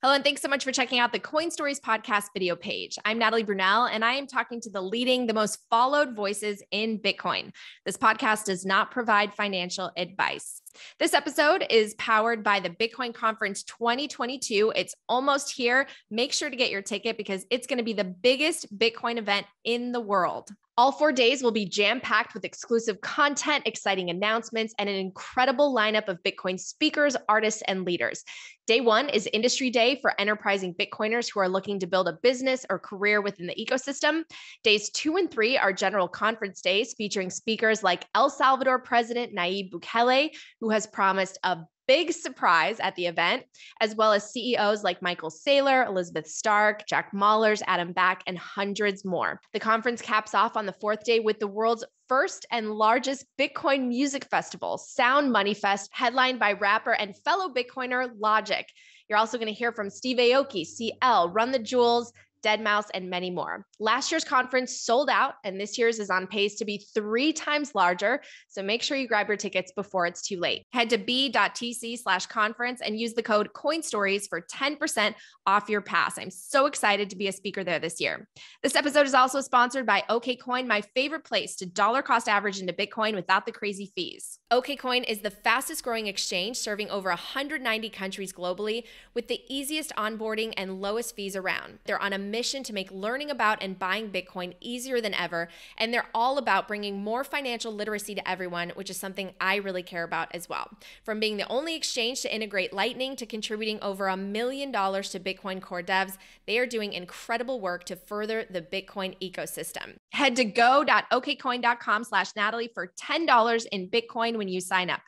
Hello, and thanks so much for checking out the Coin Stories podcast video page. I'm Natalie Brunell, and I am talking to the most followed voices in Bitcoin. This podcast does not provide financial advice. This episode is powered by the Bitcoin Conference 2022. It's almost here. Make sure to get your ticket because it's going to be the biggest Bitcoin event in the world. All 4 days will be jam-packed with exclusive content, exciting announcements, and an incredible lineup of Bitcoin speakers, artists, and leaders. Day one is Industry Day for enterprising Bitcoiners who are looking to build a business or career within the ecosystem. Days 2 and 3 are general conference days featuring speakers like El Salvador President Nayib Bukele, who has promised a big surprise at the event, as well as CEOs like Michael Saylor, Elizabeth Stark, Jack Mallers, Adam Back, and hundreds more. The conference caps off on the 4th day with the world's first and largest Bitcoin music festival, Sound Money Fest, headlined by rapper and fellow Bitcoiner Logic. You're also going to hear from Steve Aoki, CL, Run the Jewels, deadmau5, and many more. Last year's conference sold out, and this year's is on pace to be 3 times larger. So make sure you grab your tickets before it's too late. Head to b.tc/conference and use the code COINSTORIES for 10% off your pass. I'm so excited to be a speaker there this year. This episode is also sponsored by OKCoin, my favorite place to dollar cost average into Bitcoin without the crazy fees. OKCoin is the fastest growing exchange serving over 190 countries globally with the easiest onboarding and lowest fees around. They're on a mission to make learning about and buying Bitcoin easier than ever, and they're all about bringing more financial literacy to everyone, which is something I really care about as well. From being the only exchange to integrate Lightning to contributing over $1 million to Bitcoin core devs, they are doing incredible work to further the Bitcoin ecosystem. Head to go.okcoin.com/Natalie for $10 in Bitcoin when you sign up.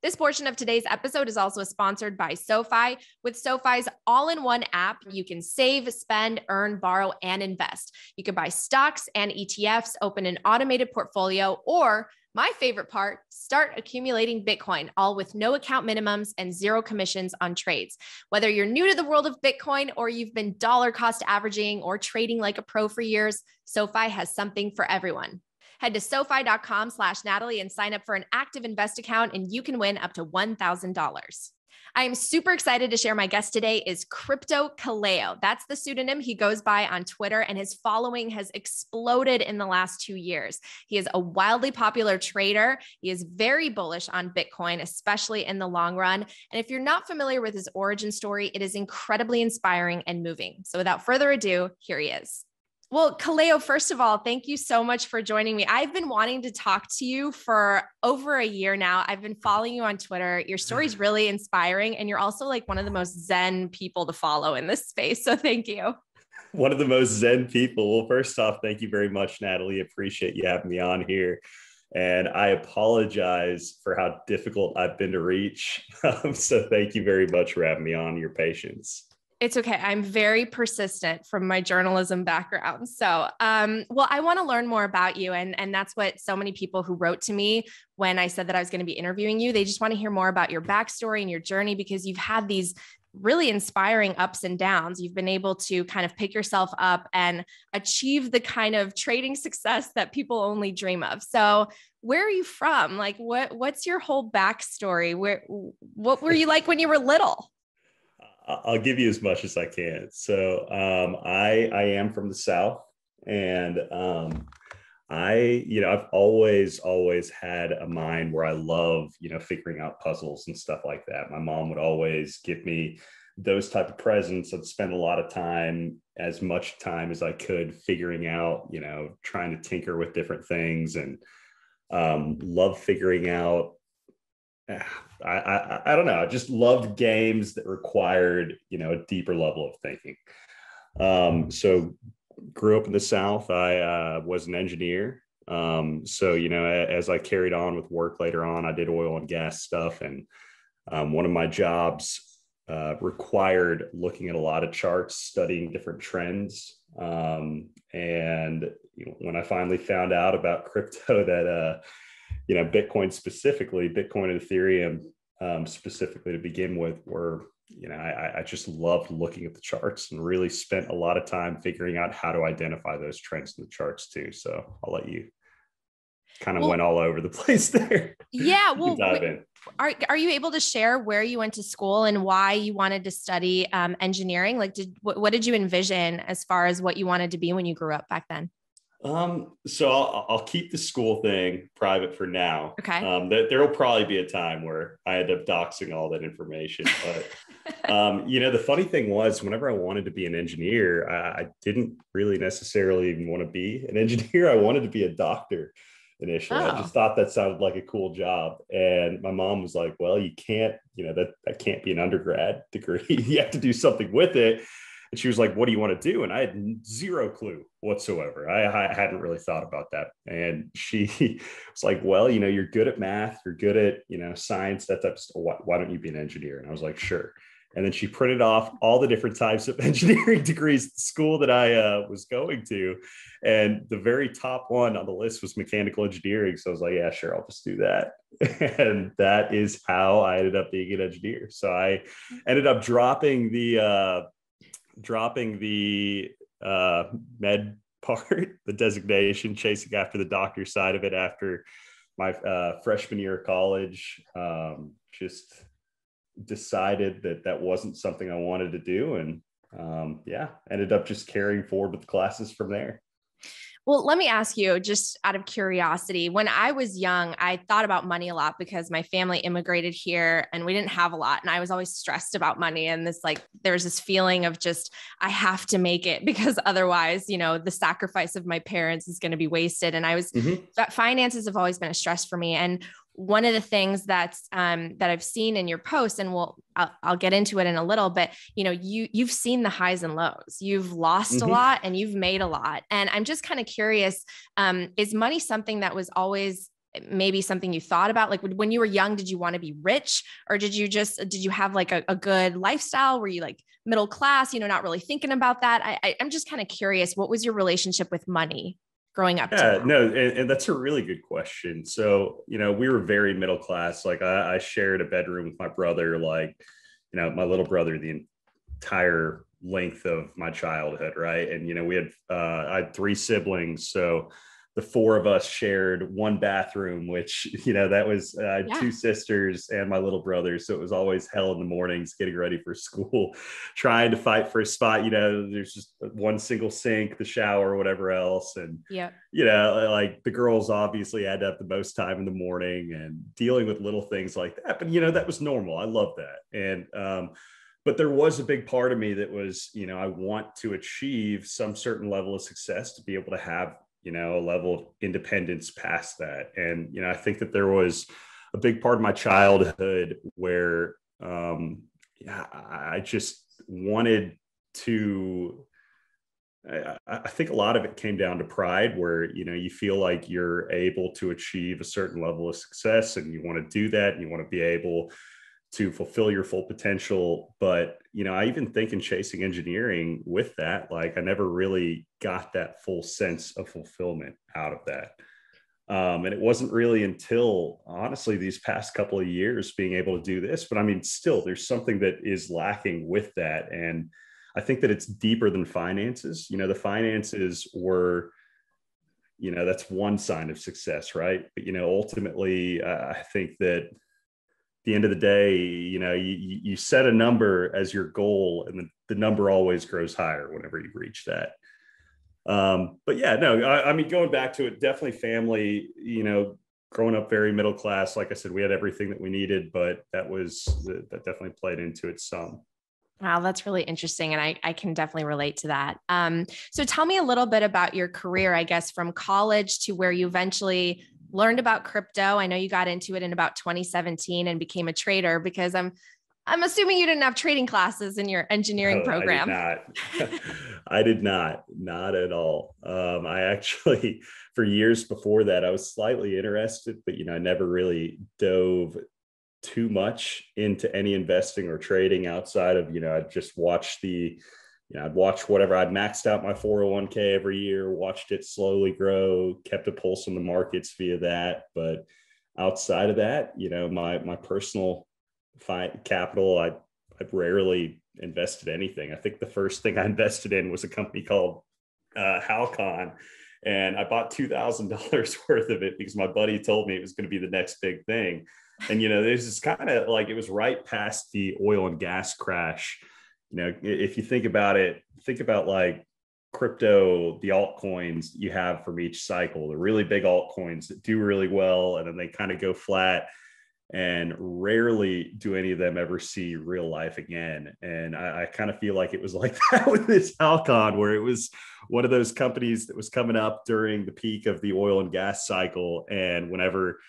This portion of today's episode is also sponsored by SoFi. With SoFi's all-in-one app, you can save, spend, earn, borrow, and invest. You can buy stocks and ETFs, open an automated portfolio, or my favorite part, start accumulating Bitcoin, all with no account minimums and 0 commissions on trades. Whether you're new to the world of Bitcoin or you've been dollar cost averaging or trading like a pro for years, SoFi has something for everyone. Head to SoFi.com/Natalie and sign up for an active invest account, and you can win up to $1,000. I am super excited to share my guest today is Crypto Kaleo. That's the pseudonym he goes by on Twitter, and his following has exploded in the last 2 years. He is a wildly popular trader. He is very bullish on Bitcoin, especially in the long run. And if you're not familiar with his origin story, it is incredibly inspiring and moving. So without further ado, here he is. Well, Kaleo, first of all, thank you so much for joining me. I've been wanting to talk to you for over a year now. I've been following you on Twitter. Your story's really inspiring, and you're also like one of the most zen people to follow in this space. So thank you. One of the most zen people. Well, first off, thank you very much, Natalie. Appreciate you having me on here. And I apologize for how difficult I've been to reach. So thank you very much for having me on, your patience. It's okay. I'm very persistent from my journalism background. So, well, I want to learn more about you. And that's what so many people who wrote to me when I said that I was going to be interviewing you, they just want to hear more about your backstory and your journey, because you've had these really inspiring ups and downs. You've been able to kind of pick yourself up and achieve the kind of trading success that people only dream of. So where are you from? Like, what's your whole backstory? What were you like when you were little? I'll give you as much as I can. So I am from the South, and I've always had a mind where I love, figuring out puzzles and stuff like that. My mom would always give me those type of presents. I'd spend a lot of time, as much time as I could, figuring out, trying to tinker with different things, and love figuring out. I don't know. I just loved games that required, a deeper level of thinking. So grew up in the South. I was an engineer. So, as I carried on with work later on, I did oil and gas stuff. And one of my jobs required looking at a lot of charts, studying different trends. And when I finally found out about crypto, that Bitcoin and Ethereum specifically to begin with were, I just loved looking at the charts and really spent a lot of time figuring out how to identify those trends in the charts too. So I'll let you. kind of went all over the place there. Yeah. You can dive in. Are you able to share where you went to school and why you wanted to study engineering? Like, what did you envision as far as what you wanted to be when you grew up back then? So I'll keep the school thing private for now. Okay. There'll probably be a time where I end up doxing all that information. But, the funny thing was, whenever I wanted to be an engineer, I didn't really necessarily even want to be an engineer. I wanted to be a doctor initially. I just thought that sounded like a cool job. And my mom was like, well, you can't, that can't be an undergrad degree. You have to do something with it. And she was like, what do you want to do? And I had zero clue whatsoever. I hadn't really thought about that. And she was like, well, you're good at math, you're good at, science, that type of stuff. Why don't you be an engineer? And I was like, sure. And then she printed off all the different types of engineering degrees at the school that I was going to. And the very top one on the list was mechanical engineering. So I was like, yeah, sure, I'll just do that. And that is how I ended up being an engineer. So I ended up dropping the med part, the designation, chasing after the doctor side of it after my freshman year of college. Just decided that wasn't something I wanted to do. And ended up just carrying forward with the classes from there. Well, let me ask you, just out of curiosity, when I was young, I thought about money a lot because my family immigrated here and we didn't have a lot. And I was always stressed about money. And there's this feeling of just, I have to make it because otherwise, the sacrifice of my parents is going to be wasted. And that finances have always been a stress for me. And one of the things that I've seen in your posts, and I'll get into it in a little, but you've seen the highs and lows. You've lost a lot and you've made a lot. And I'm just kind of curious, is money something that was always maybe something you thought about? Like when you were young, did you want to be rich, or did you have like a good lifestyle? Were you like middle class, not really thinking about that? I'm just kind of curious, what was your relationship with money growing up? And that's a really good question. So, we were very middle class. Like I shared a bedroom with my brother, like, my little brother, the entire length of my childhood. Right. And, I had 3 siblings. So the 4 of us shared one bathroom, which, that was 2 sisters and my little brother. So it was always hell in the mornings getting ready for school, trying to fight for a spot. There's just one single sink, the shower, whatever else. And, like the girls obviously had to have the most time in the morning and dealing with little things like that. But, that was normal. I love that. And, but there was a big part of me that was, I want to achieve some certain level of success to be able to have a level of independence past that. And, I think that there was a big part of my childhood where, I just wanted to, I think a lot of it came down to pride where, you feel like you're able to achieve a certain level of success and you want to do that and you want to be able to fulfill your full potential. But, I even think in chasing engineering with that, like I never really got that full sense of fulfillment out of that. And it wasn't really until honestly, these past couple of years being able to do this, but I mean, still there's something that is lacking with that. And I think that it's deeper than finances. The finances were, that's one sign of success. Right. But, ultimately I think that the end of the day, you set a number as your goal and the number always grows higher whenever you reach that. But yeah, no, I mean, going back to it, definitely family, growing up very middle class. Like I said, we had everything that we needed, but that definitely played into it some. Wow, that's really interesting. And I can definitely relate to that. So tell me a little bit about your career, I guess, from college to where you eventually learned about crypto. I know you got into it in about 2017 and became a trader, because I'm assuming you didn't have trading classes in your engineering program. I did not at all. I actually, for years before that, I was slightly interested, but, I never really dove too much into any investing or trading outside of, I'd just watch I'd watch whatever. I'd maxed out my 401k every year, watched it slowly grow, kept a pulse on the markets via that. But outside of that, my personal capital, I've rarely invested anything. I think the first thing I invested in was a company called Halcon. And I bought $2,000 worth of it because my buddy told me it was going to be the next big thing. And, there's this kind of like, it was right past the oil and gas crash. If you think about it, think about like crypto, the altcoins you have from each cycle, the really big altcoins that do really well, and then they kind of go flat, and rarely do any of them ever see real life again. And I kind of feel like it was like that with this Alcon, where it was one of those companies that was coming up during the peak of the oil and gas cycle. And whenever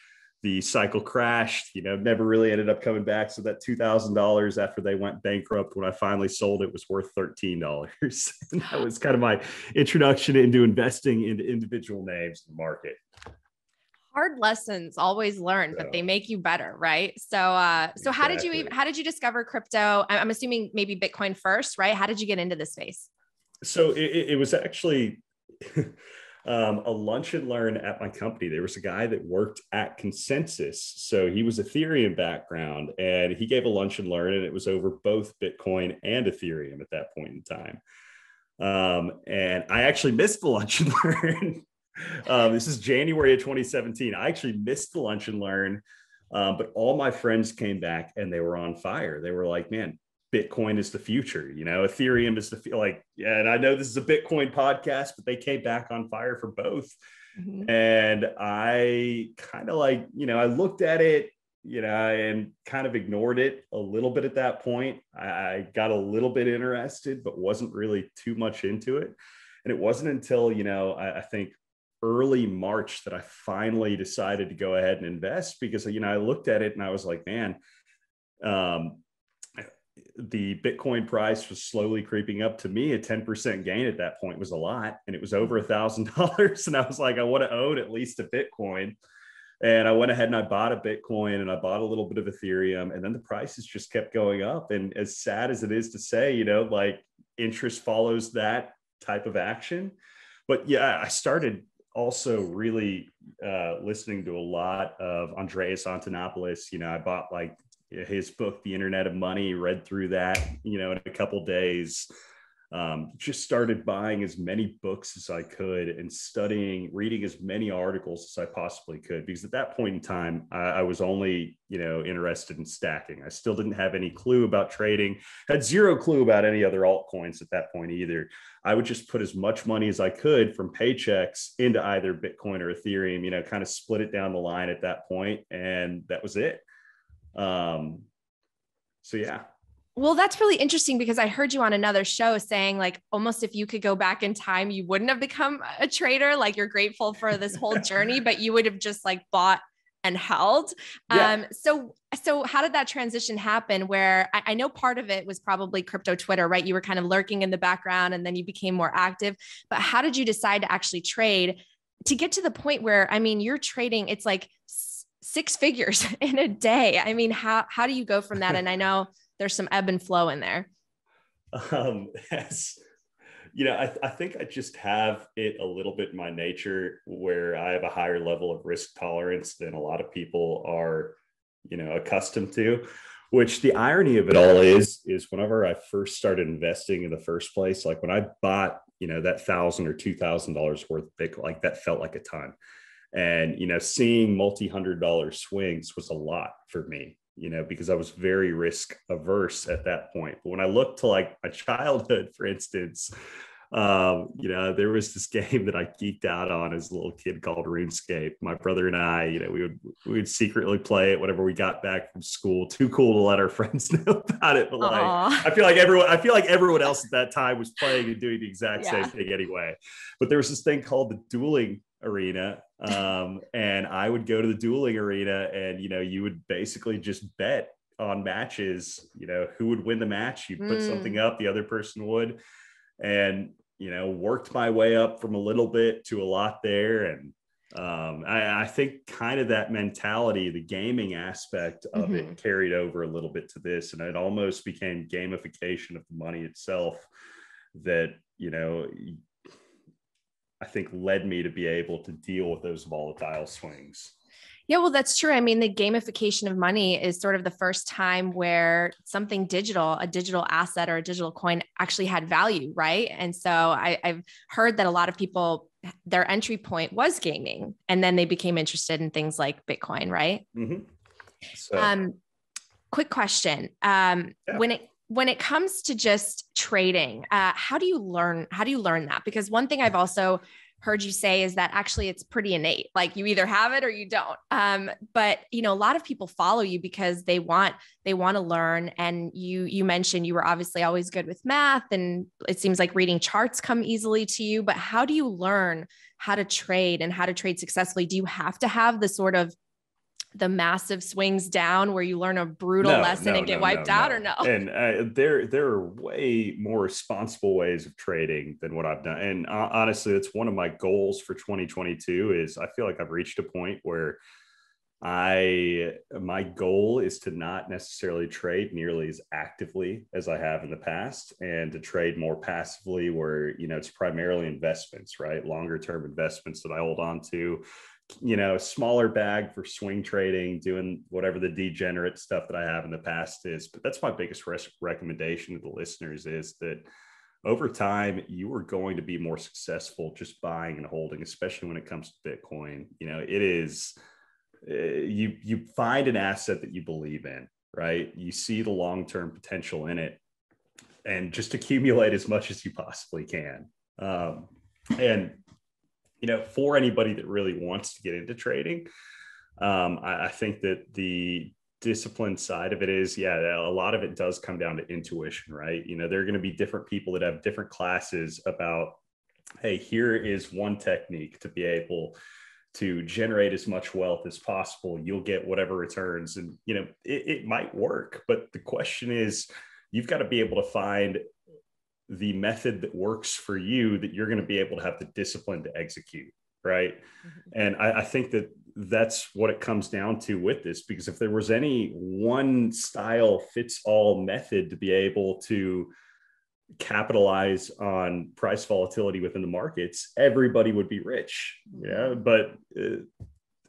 the cycle crashed, never really ended up coming back. So that $2,000 after they went bankrupt, when I finally sold it, was worth $13. And that was kind of my introduction into investing into individual names in the market. Hard lessons always learned, but they make you better, right? So how did you discover crypto? I'm assuming maybe Bitcoin first, right? How did you get into this space? So it was actually a lunch and learn at my company. There was a guy that worked at Consensus. So he was Ethereum background, and he gave a lunch and learn, and it was over both Bitcoin and Ethereum at that point in time. And I actually missed the lunch and learn. This is January of 2017. I actually missed the lunch and learn, but all my friends came back and they were on fire. They were like, man, Bitcoin is the future, Ethereum is yeah. And I know this is a Bitcoin podcast, but they came back on fire for both. Mm-hmm. And I kind of I looked at it, and kind of ignored it a little bit at that point. I got a little bit interested, but wasn't really too much into it. And it wasn't until, I think early March that I finally decided to go ahead and invest, because, I looked at it and I was like, man, the Bitcoin price was slowly creeping up. To me, a 10% gain at that point was a lot, and it was over $1,000. And I was like, I want to own at least a Bitcoin. And I went ahead and I bought a Bitcoin, and I bought a little bit of Ethereum, and then the prices just kept going up. And as sad as it is to say, interest follows that type of action. But yeah, I started also really listening to a lot of Andreas Antonopoulos. I bought his book, The Internet of Money, read through that, in a couple of days. Just started buying as many books as I could and reading as many articles as I possibly could, because at that point in time, I was only, interested in stacking. I still didn't have any clue about trading, had zero clue about any other altcoins at that point either. I would just put as much money as I could from paychecks into either Bitcoin or Ethereum, kind of split it down the line at that point, and that was it. So yeah. Well, that's really interesting, because I heard you on another show saying almost if you could go back in time, you wouldn't have become a trader. You're grateful for this whole journey, but you would have just bought and held. Yeah. So how did that transition happen, where I know part of it was probably crypto Twitter, right? You were kind of lurking in the background and then you became more active, but how did you decide to actually trade to get to the point where, you're trading, it's six figures in a day. How do you go from that? And I know there's some ebb and flow in there. I think I just have it a little bit in my nature, where I have a higher level of risk tolerance than a lot of people are, accustomed to. Which the irony of it all is whenever I first started investing in the first place, when I bought, that $1,000 or $2,000 worth of Bitcoin, that felt like a ton. And, seeing multi-$100 swings was a lot for me, because I was very risk averse at that point. But when I look to my childhood, for instance, there was this game that I geeked out on as a little kid called RuneScape. My brother and I, we would secretly play it whenever we got back from school. Too cool to let our friends know about it. But I feel like everyone else at that time was playing and doing the exact same thing anyway. But there was this thing called the dueling arena. And I would go to the dueling arena, and, you would basically just bet on matches, who would win the match. You'd put something up, the other person would, and, worked my way up from a little bit to a lot there. And I think kind of that mentality, the gaming aspect of it carried over a little bit to this. And it almost became gamification of the money itself that, I think led me to be able to deal with those volatile swings. Yeah, well, that's true. I mean, the gamification of money is sort of the first time where something digital, a digital asset or a digital coin actually had value, right? And so I've heard that a lot of people, their entry point was gaming, and then they became interested in things like Bitcoin, right? Mm-hmm. So, Um, quick question. yeah. When it comes to just trading, how do you learn that? Because one thing I've also heard you say is that actually it's pretty innate. Like you either have it or you don't. But a lot of people follow you because they want to learn. And you mentioned you were obviously always good with math, and it seems like reading charts come easily to you. But how do you learn how to trade and how to trade successfully? Do you have to have the sort of the massive swings down where you learn a brutal No, lesson no, and get no, no, wiped out, or no. no? And there are way more responsible ways of trading than what I've done. And honestly, that's one of my goals for 2022 is I feel like I've reached a point where my goal is to not necessarily trade nearly as actively as I have in the past, and to trade more passively where, it's primarily investments, right? Longer term investments that I hold on to, smaller bag for swing trading, doing whatever the degenerate stuff that I have in the past is. But that's my biggest recommendation to the listeners is that over time, you are going to be more successful just buying and holding, especially when it comes to Bitcoin. It is, you find an asset that you believe in, right? You see the long-term potential in it and just accumulate as much as you possibly can. And for anybody that really wants to get into trading, I think that the discipline side of it is, a lot of it does come down to intuition, right? There are going to be different people that have different classes about, hey, here is one technique to be able to generate as much wealth as possible. You'll get whatever returns, and it might work, but the question is, you've got to be able to find the method that works for you, that you're going to be able to have the discipline to execute, right? Mm-hmm. And I think that that's what it comes down to with this, because if there was any one style fits all method to be able to capitalize on price volatility within the markets, everybody would be rich. Yeah. But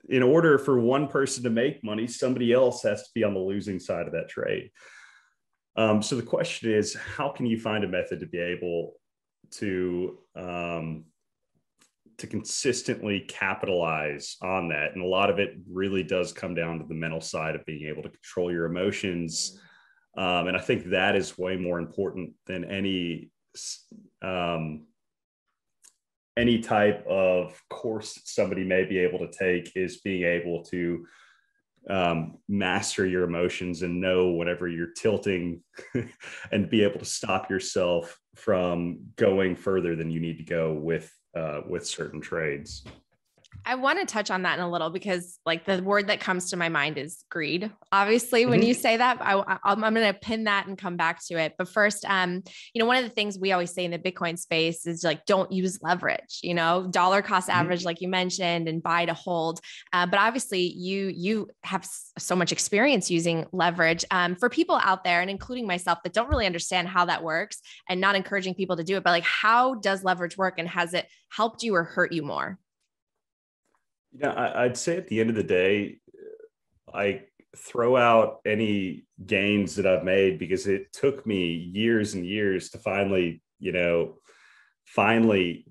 in order for one person to make money, somebody else has to be on the losing side of that trade. So the question is, how can you find a method to be able to consistently capitalize on that? And a lot of it really does come down to the mental side of being able to control your emotions. And I think that is way more important than any type of course somebody may be able to take, is being able to master your emotions and know whenever you're tilting and be able to stop yourself from going further than you need to go with certain trades. I want to touch on that in a little, because like the word that comes to my mind is greed. Obviously, when you say that, I'm going to pin that and come back to it. But first, one of the things we always say in the Bitcoin space is like, don't use leverage, dollar cost average, like you mentioned, and buy to hold. But obviously you have so much experience using leverage. For people out there, and including myself, that don't really understand how that works, and not encouraging people to do it, but like, how does leverage work, and has it helped you or hurt you more? I'd say at the end of the day, I throw out any gains that I've made, because it took me years and years to finally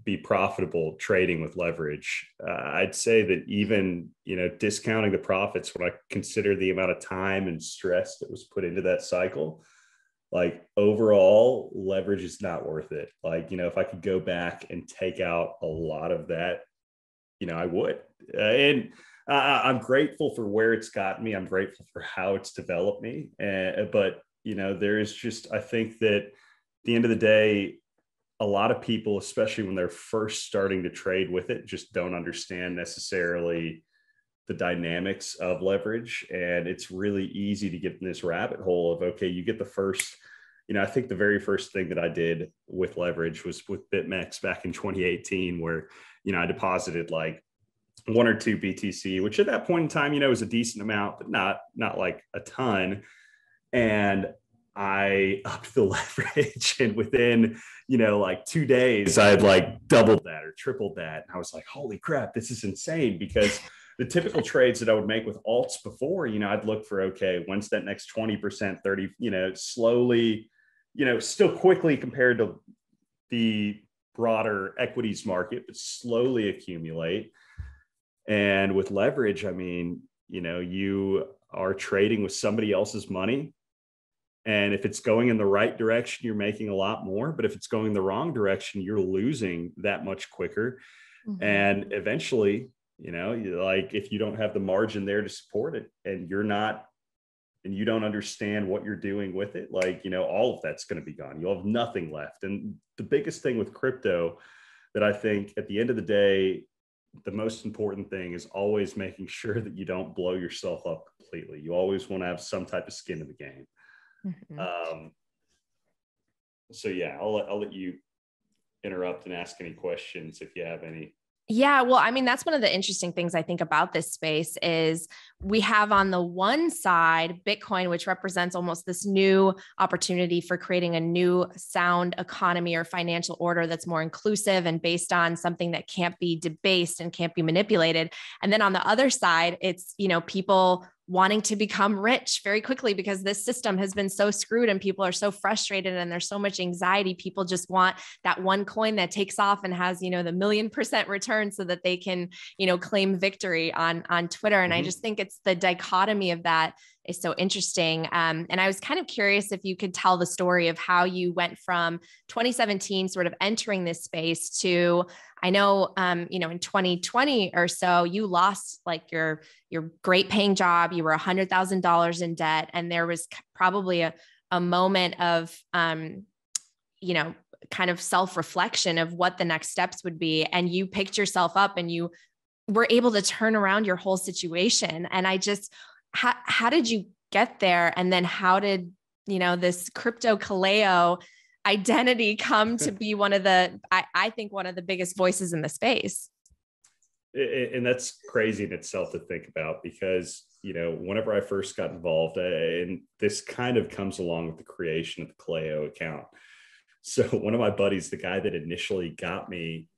be profitable trading with leverage. I'd say that even, discounting the profits, when I consider the amount of time and stress that was put into that cycle, like overall leverage is not worth it. Like, if I could go back and take out a lot of that, I would. And I'm grateful for where it's gotten me. I'm grateful for how it's developed me. But, there is just, I think that at the end of the day, a lot of people, especially when they're first starting to trade with it, just don't understand necessarily the dynamics of leverage. And it's really easy to get in this rabbit hole of, okay, you get the first, I think the very first thing that I did with leverage was with BitMEX back in 2018, where, I deposited like 1 or 2 BTC, which at that point in time, was a decent amount, but not like a ton. And I upped the leverage, and within, like 2 days, I had like doubled that or tripled that. And I was like, holy crap, this is insane, because the typical trades that I would make with alts before, I'd look for, okay, when's that next 20%, 30, slowly, still quickly compared to the broader equities market, but slowly accumulate. And with leverage, I mean, you are trading with somebody else's money. And if it's going in the right direction, you're making a lot more. But if it's going the wrong direction, you're losing that much quicker. Mm-hmm. And eventually, like if you don't have the margin there to support it and you don't understand what you're doing with it, like, all of that's going to be gone. You'll have nothing left. And the biggest thing with crypto that I think at the end of the day, the most important thing is always making sure that you don't blow yourself up completely. You always want to have some type of skin in the game. Mm-hmm. So yeah, I'll let you interrupt and ask any questions if you have any. Yeah. Well, I mean, that's one of the interesting things I think about this space is we have on the one side, Bitcoin, which represents almost this new opportunity for creating a new sound economy or financial order that's more inclusive and based on something that can't be debased and can't be manipulated. And then on the other side, it's, people wanting to become rich very quickly because this system has been so screwed and people are so frustrated and there's so much anxiety. People just want that one coin that takes off and has, the 1,000,000% return so that they can, claim victory on Twitter. And I just think it's the dichotomy of that is so interesting. And I was kind of curious if you could tell the story of how you went from 2017 sort of entering this space to, I know, in 2020 or so, you lost like your great paying job. You were $100,000 in debt. And there was probably a moment of, kind of self-reflection of what the next steps would be. And you picked yourself up and you were able to turn around your whole situation. And I just, how did you get there? And then how did, this Crypto Kaleo identity come to be one of the, I think one of the biggest voices in the space? And that's crazy in itself to think about because, whenever I first got involved, and this kind of comes along with the creation of the Kaleo account. So one of my buddies, the guy that initially got me,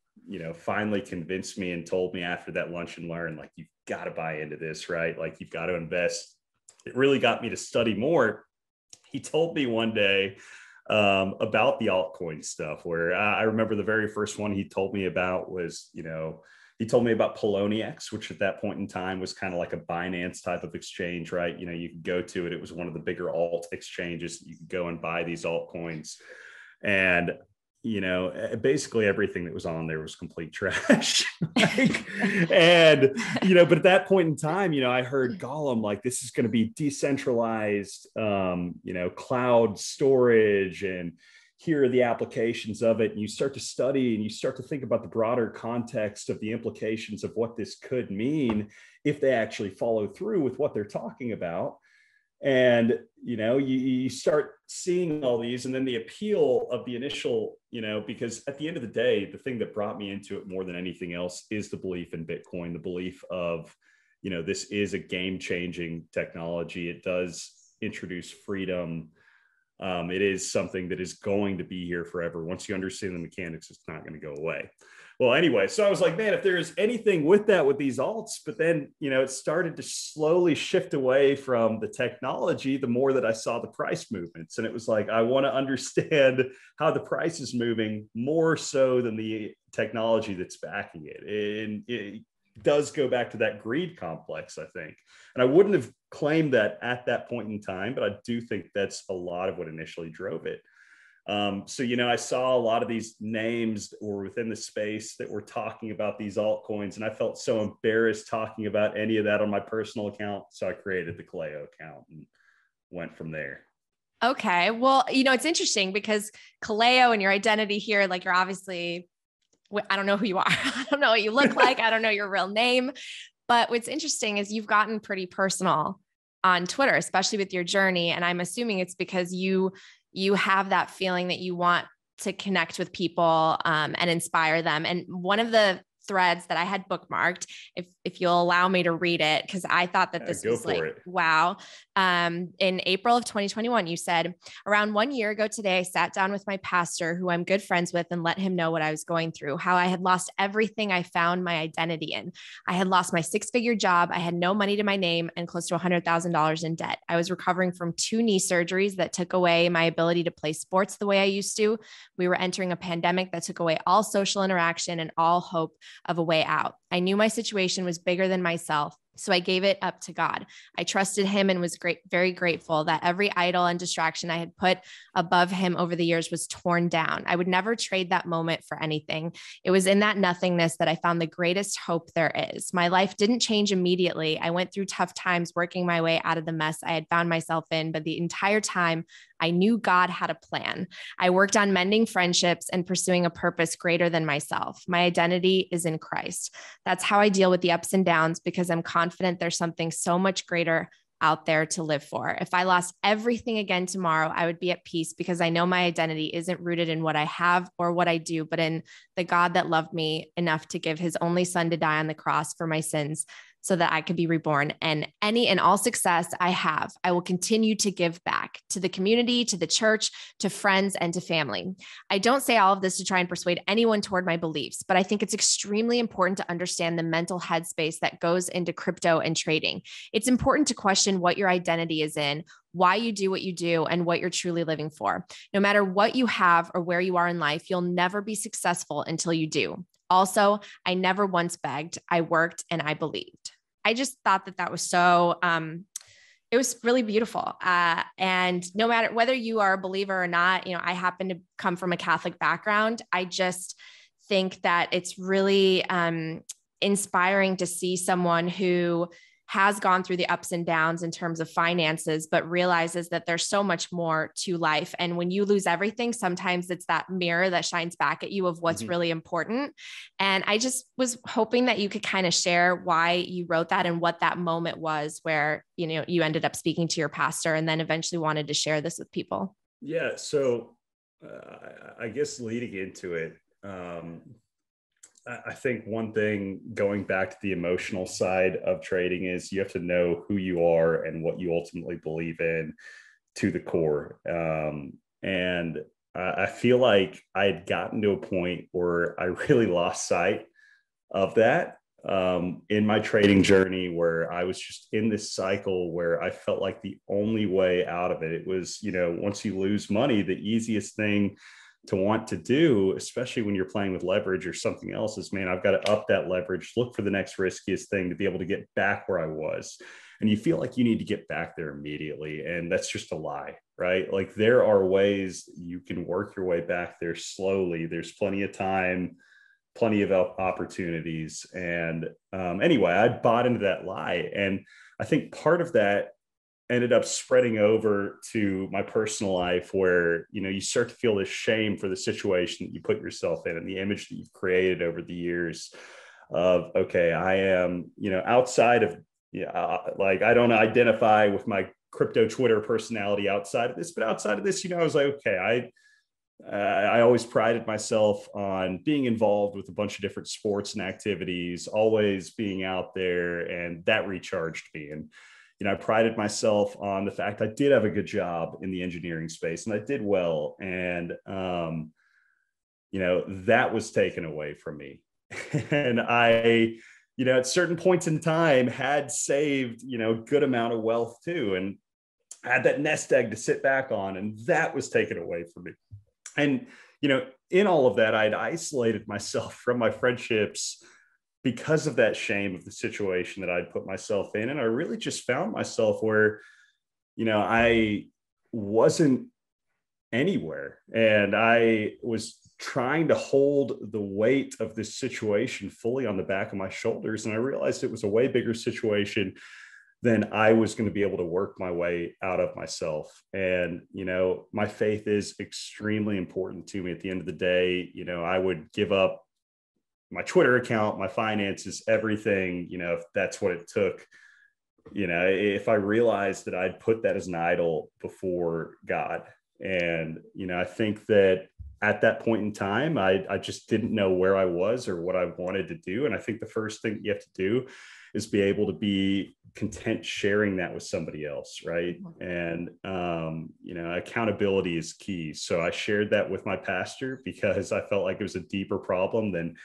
finally convinced me and told me after that lunch and learn, like, you've got to buy into this, right? Like, you've got to invest. It really got me to study more. He told me one day about the altcoin stuff, where I remember the very first one he told me about was, he told me about Poloniex, which at that point in time was kind of like a Binance type of exchange, right? You could go to it. It was one of the bigger alt exchanges. You could go and buy these altcoins. And, basically everything that was on there was complete trash. but at that point in time, I heard Gollum, like, this is going to be decentralized, cloud storage, and here are the applications of it. And you start to study and you start to think about the broader context of the implications of what this could mean if they actually follow through with what they're talking about. And, you start seeing all these, and then the appeal of the initial, because at the end of the day, the thing that brought me into it more than anything else is the belief in Bitcoin, the belief of, this is a game-changing technology. It does introduce freedom. It is something that is going to be here forever. Once you understand the mechanics, it's not going to go away. Well, anyway, so I was like, man, if there's anything with that with these alts, but then, it started to slowly shift away from the technology, the more that I saw the price movements. And it was like, I want to understand how the price is moving more so than the technology that's backing it. And it does go back to that greed complex, I think. And I wouldn't have claimed that at that point in time, but I do think that's a lot of what initially drove it. So, I saw a lot of these names that were within the space that were talking about these altcoins, and I felt so embarrassed talking about any of that on my personal account. So I created the Kaleo account and went from there. Okay. Well, it's interesting because Kaleo and your identity here, like, you're obviously, I don't know who you are. I don't know what you look like. I don't know your real name. But what's interesting is you've gotten pretty personal on Twitter, especially with your journey. And I'm assuming it's because you have that feeling that you want to connect with people and inspire them. And one of the threads that I had bookmarked, if you'll allow me to read it, because I thought that this was like, wow. In April of 2021, you said, around 1 year ago today, I sat down with my pastor, who I'm good friends with, and let him know what I was going through, how I had lost everything I found my identity in. I had lost my 6-figure job. I had no money to my name and close to $100,000 in debt. I was recovering from 2 knee surgeries that took away my ability to play sports the way I used to. We were entering a pandemic that took away all social interaction and all hope of a way out. I knew my situation was bigger than myself, so I gave it up to God. I trusted him and was very grateful that every idol and distraction I had put above him over the years was torn down. I would never trade that moment for anything. It was in that nothingness that I found the greatest hope there is. My life didn't change immediately. I went through tough times working my way out of the mess I had found myself in, but the entire time I knew God had a plan. I worked on mending friendships and pursuing a purpose greater than myself. My identity is in Christ. That's how I deal with the ups and downs, because I'm confident there's something so much greater out there to live for. If I lost everything again tomorrow, I would be at peace, because I know my identity isn't rooted in what I have or what I do, but in the God that loved me enough to give his only son to die on the cross for my sins, so that I could be reborn. And any and all success I have, I will continue to give back to the community, to the church, to friends, and to family. I don't say all of this to try and persuade anyone toward my beliefs, but I think it's extremely important to understand the mental headspace that goes into crypto and trading. It's important to question what your identity is in, why you do what you do, and what you're truly living for. No matter what you have or where you are in life, you'll never be successful until you do. Also, I never once begged. I worked and I believed. I just thought that was so, it was really beautiful. And no matter whether you are a believer or not, I happen to come from a Catholic background. I just think that it's really inspiring to see someone who has gone through the ups and downs in terms of finances, but realizes that there's so much more to life. And when you lose everything, sometimes it's that mirror that shines back at you of what's really important. And I just was hoping that you could kind of share why you wrote that and what that moment was where, you ended up speaking to your pastor and then eventually wanted to share this with people. Yeah. So I guess leading into it, I think one thing, going back to the emotional side of trading, is you have to know who you are and what you ultimately believe in to the core. And I feel like I had gotten to a point where I really lost sight of that in my trading journey, where I was just in this cycle where I felt like the only way out of it was, once you lose money, the easiest thing to want to do, especially when you're playing with leverage or something else, is, man, I've got to up that leverage, look for the next riskiest thing to be able to get back where I was. And you feel like you need to get back there immediately. And that's just a lie, right? Like, there are ways you can work your way back there slowly. There's plenty of time, plenty of opportunities. And anyway, I bought into that lie. And I think part of that ended up spreading over to my personal life, where, you start to feel this shame for the situation that you put yourself in and the image that you've created over the years of, okay, I am, outside of, like, I don't identify with my crypto Twitter personality outside of this, but outside of this, I was like, okay, I always prided myself on being involved with a bunch of different sports and activities, always being out there, and that recharged me. And I prided myself on the fact I did have a good job in the engineering space and I did well. And, that was taken away from me. And I, at certain points in time had saved, good amount of wealth too, and had that nest egg to sit back on, and that was taken away from me. And, in all of that, I'd isolated myself from my friendships because of that shame of the situation that I'd put myself in. And I really just found myself where, I wasn't anywhere. And I was trying to hold the weight of this situation fully on the back of my shoulders. And I realized it was a way bigger situation than I was going to be able to work my way out of myself. And, my faith is extremely important to me. At the end of the day, I would give up my Twitter account, my finances, everything, if that's what it took, if I realized that I'd put that as an idol before God. And, I think that at that point in time, I just didn't know where I was or what I wanted to do. And I think the first thing you have to do is be able to be content sharing that with somebody else, right? And accountability is key. So I shared that with my pastor because I felt like it was a deeper problem than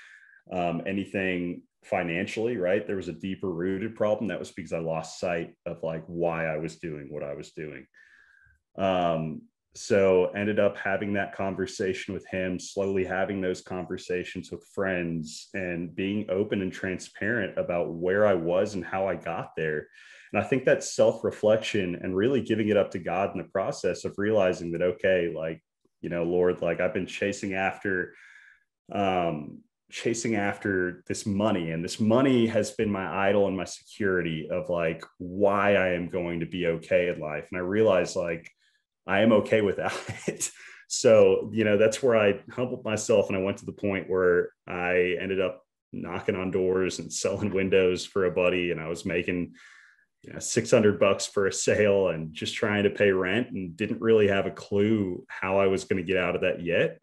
anything financially, right? There was a deeper rooted problem. That was because I lost sight of like why I was doing what I was doing. So ended up having that conversation with him, slowly having those conversations with friends, and being open and transparent about where I was and how I got there. And I think that self-reflection and really giving it up to God in the process of realizing that, okay, like, Lord, like I've been chasing after this money, and this money has been my idol and my security of like why I am going to be okay in life. And I realized like I am okay without it. So, that's where I humbled myself. And I went to the point where I ended up knocking on doors and selling windows for a buddy. And I was making $600 for a sale and just trying to pay rent, and didn't really have a clue how I was going to get out of that yet.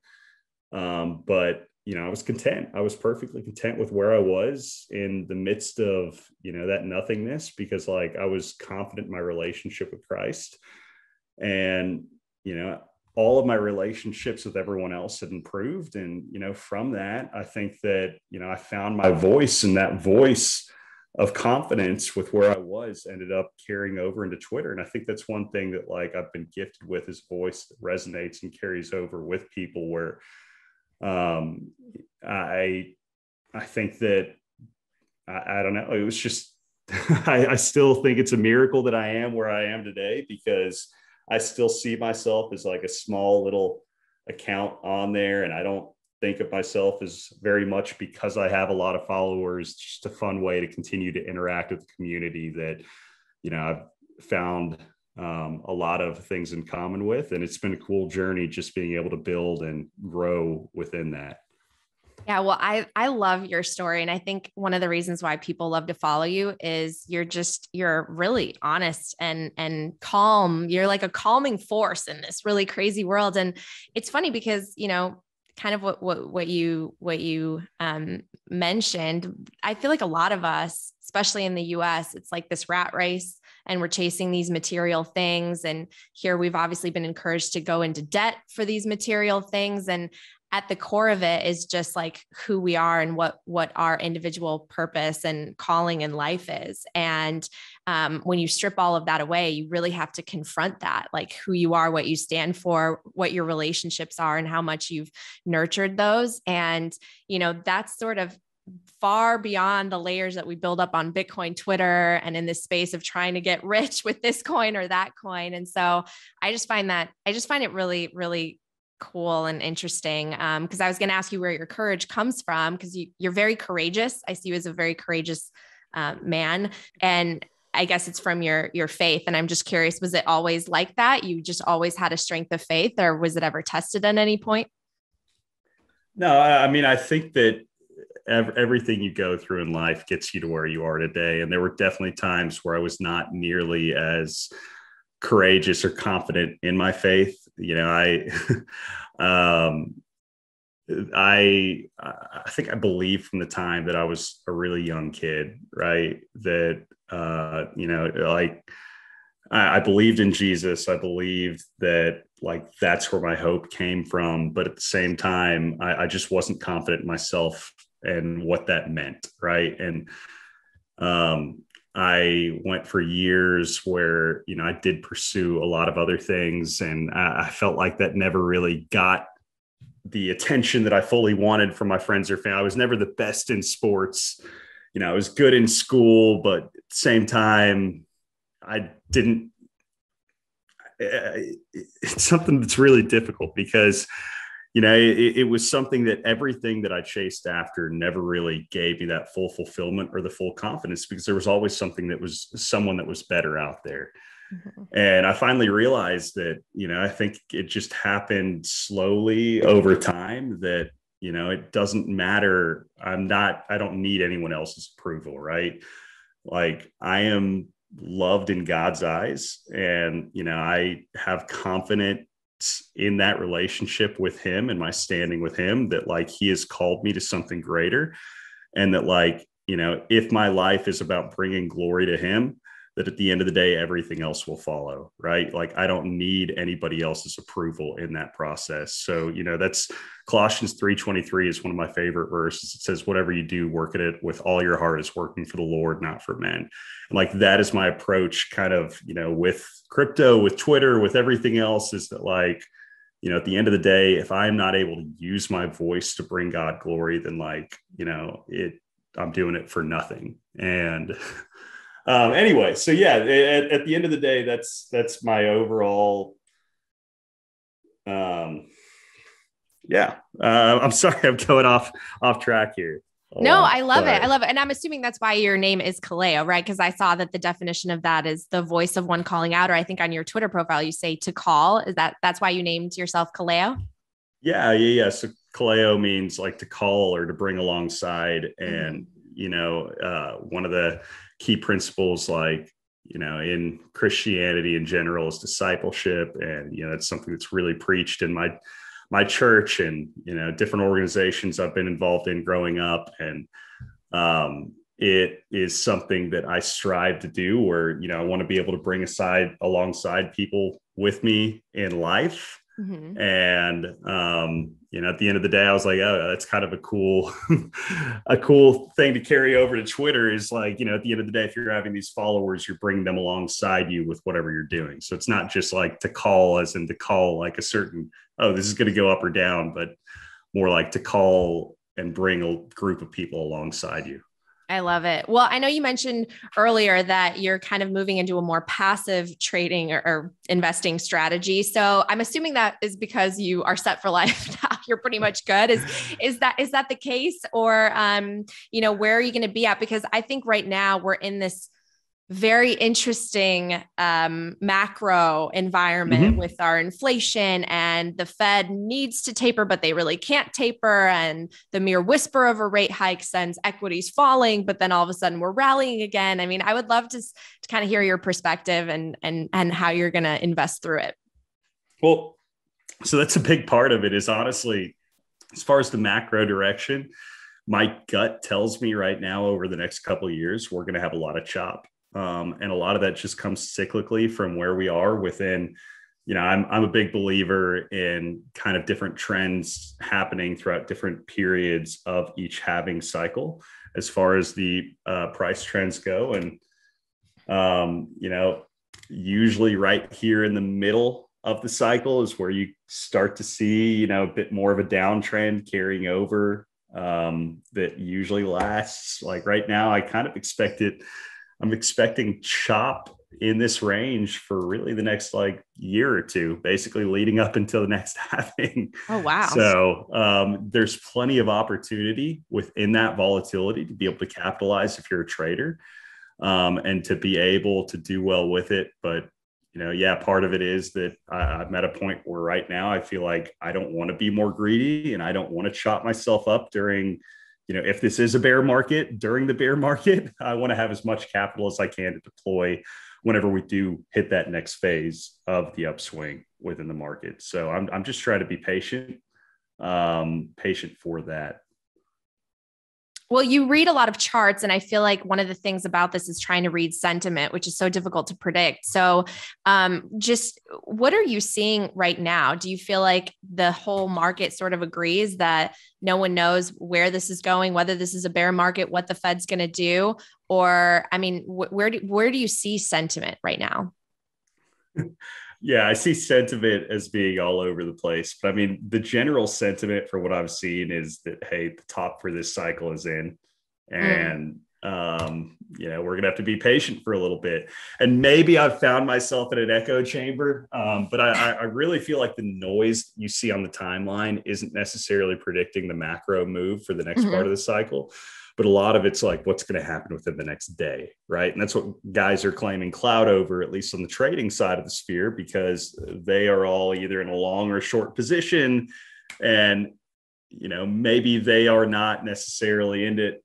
But I was content. I was perfectly content with where I was in the midst of, that nothingness, because like I was confident in my relationship with Christ. And, all of my relationships with everyone else had improved. And, from that, I think that, I found my voice, and that voice of confidence with where I was ended up carrying over into Twitter. And I think that's one thing that like I've been gifted with, is voice that resonates and carries over with people, where I think that I don't know, it was just I still think it's a miracle that I am where I am today, because I still see myself as like a small little account on there. And I don't think of myself as very much, because I have a lot of followers, just a fun way to continue to interact with the community that, I've found a lot of things in common with. And it's been a cool journey just being able to build and grow within that. Yeah, well, I love your story. And I think one of the reasons why people love to follow you is you're really honest and calm. You're like a calming force in this really crazy world. And it's funny because, kind of what you mentioned, I feel like a lot of us, especially in the US, it's like this rat race, and we're chasing these material things. And here we've obviously been encouraged to go into debt for these material things. And at the core of it is just like who we are and what our individual purpose and calling in life is. And when you strip all of that away, you really have to confront that, like who you are, what you stand for, what your relationships are, and how much you've nurtured those. And, that's sort of far beyond the layers that we build up on Bitcoin Twitter and in this space of trying to get rich with this coin or that coin. And so I just find it really, really cool and interesting. Because I was going to ask you where your courage comes from, because you're very courageous. I see you as a very courageous man. And I guess it's from your faith. And I'm just curious, was it always like that? You just always had a strength of faith, or was it ever tested at any point? No, I mean, I think that everything you go through in life gets you to where you are today. And there were definitely times where I was not nearly as courageous or confident in my faith. I think I believed from the time that I was a really young kid, right? That, I believed in Jesus. I believed that like, that's where my hope came from. But at the same time, I just wasn't confident in myself and what that meant. Right. And, I went for years where, I did pursue a lot of other things, and I felt like that never really got the attention that I fully wanted from my friends or family. I was never the best in sports. I was good in school, but at the same time, I didn't. It's something that's really difficult because, it was something that everything that I chased after never really gave me that full fulfillment or the full confidence, because there was always someone that was better out there. Mm-hmm. And I finally realized that, I think it just happened slowly over time that, it doesn't matter. I don't need anyone else's approval, right? Like, I am loved in God's eyes, and, I have confident in that relationship with him and my standing with him that like he has called me to something greater, and that like, you know, if my life is about bringing glory to him, that at the end of the day, everything else will follow, right? Like I don't need anybody else's approval in that process. So, you know, that's Colossians 3:23 is one of my favorite verses. It says, whatever you do, work at it with all your heart as working for the Lord, not for men. And like, that is my approach kind of, you know, with crypto, with Twitter, with everything else, is that like, you know, at the end of the day, if I'm not able to use my voice to bring God glory, then like, you know, I'm doing it for nothing. And anyway, so yeah, at the end of the day, that's my overall. I'm sorry, I'm going off track here. No, I love it. I love it. And I'm assuming that's why your name is Kaleo, right? Because I saw that the definition of that is the voice of one calling out, or I think on your Twitter profile, you say to call. That's why you named yourself Kaleo? Yeah. So Kaleo means like to call or to bring alongside. And, you know, one of the key principles, like, you know, in Christianity in general, is discipleship. And, you know, it's something that's really preached in my church and, you know, different organizations I've been involved in growing up. And it is something that I strive to do, where, you know, I want to be able to bring alongside people with me in life. And, you know, at the end of the day, I was like, oh, that's kind of a cool thing to carry over to Twitter, is like, you know, at the end of the day, if you're having these followers, you're bringing them alongside you with whatever you're doing. So it's not just like to call as in to call like a certain, oh, this is going to go up or down, but more like to call and bring a group of people alongside you. I love it. Well, I know you mentioned earlier that you're kind of moving into a more passive trading or investing strategy. So I'm assuming that is because you are set for life now. You're pretty much good. Is that the case? Or, you know, where are you going to be at? Because I think right now we're in this very interesting macro environment with our inflation, and the Fed needs to taper, but they really can't taper. And the mere whisper of a rate hike sends equities falling, but then all of a sudden we're rallying again. I mean, I would love to kind of hear your perspective and how you're going to invest through it. Well, so that's a big part of it, is honestly, as far as the macro direction, my gut tells me right now over the next couple of years, we're going to have a lot of chop. And a lot of that just comes cyclically from where we are within, you know, I'm a big believer in kind of different trends happening throughout different periods of each halving cycle, as far as the price trends go. And, you know, usually right here in the middle of the cycle is where you start to see, you know, a bit more of a downtrend carrying over, that usually lasts. Like right now, I'm expecting chop in this range for really the next like year or two, basically leading up until the next halving. Oh, wow. So there's plenty of opportunity within that volatility to be able to capitalize if you're a trader, and to be able to do well with it. But, you know, yeah, part of it is that I'm at a point where right now I feel like I don't want to be more greedy, and I don't want to chop myself up during, you know, if this is a bear market, during the bear market, I want to have as much capital as I can to deploy whenever we do hit that next phase of the upswing within the market. So I'm just trying to be patient for that. Well, you read a lot of charts, and I feel like one of the things about this is trying to read sentiment, which is so difficult to predict. So just what are you seeing right now? Do you feel like the whole market sort of agrees that no one knows where this is going, whether this is a bear market, what the Fed's going to do? Or, I mean, where do you see sentiment right now? Yeah, I see sentiment as being all over the place. But I mean, the general sentiment for what I've seen is that, hey, the top for this cycle is in. And, you know, we're going to have to be patient for a little bit. And maybe I've found myself in an echo chamber. But I really feel like the noise you see on the timeline isn't necessarily predicting the macro move for the next part of the cycle. But a lot of it's like what's going to happen within the next day, right? And that's what guys are claiming clout over, at least on the trading side of the sphere, because they are all either in a long or short position. And, you know, maybe they are not necessarily into it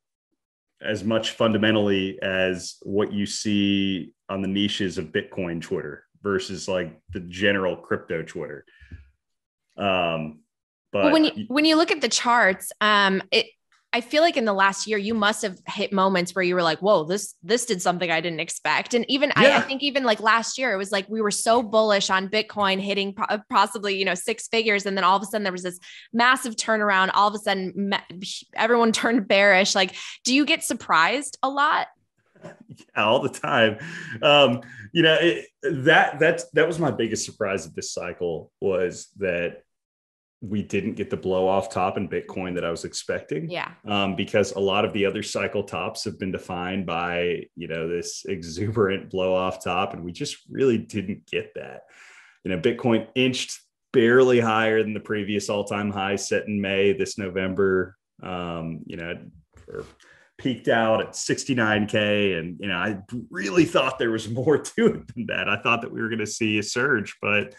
as much fundamentally as what you see on the niches of Bitcoin Twitter versus like the general crypto Twitter. Well, But when you look at the charts, I feel like in the last year, you must have hit moments where you were like, whoa, this did something I didn't expect. And even, I think even like last year, it was like, we were so bullish on Bitcoin hitting possibly, six figures. And then all of a sudden there was this massive turnaround. All of a sudden everyone turned bearish. Like, do you get surprised a lot? Yeah, all the time. That was my biggest surprise of this cycle, was that we didn't get the blow off top in Bitcoin that I was expecting. Yeah. Because a lot of the other cycle tops have been defined by, this exuberant blow off top. And we just really didn't get that. Bitcoin inched barely higher than the previous all-time high set in May this November, peaked out at 69K. And, I really thought there was more to it than that. I thought that we were going to see a surge, but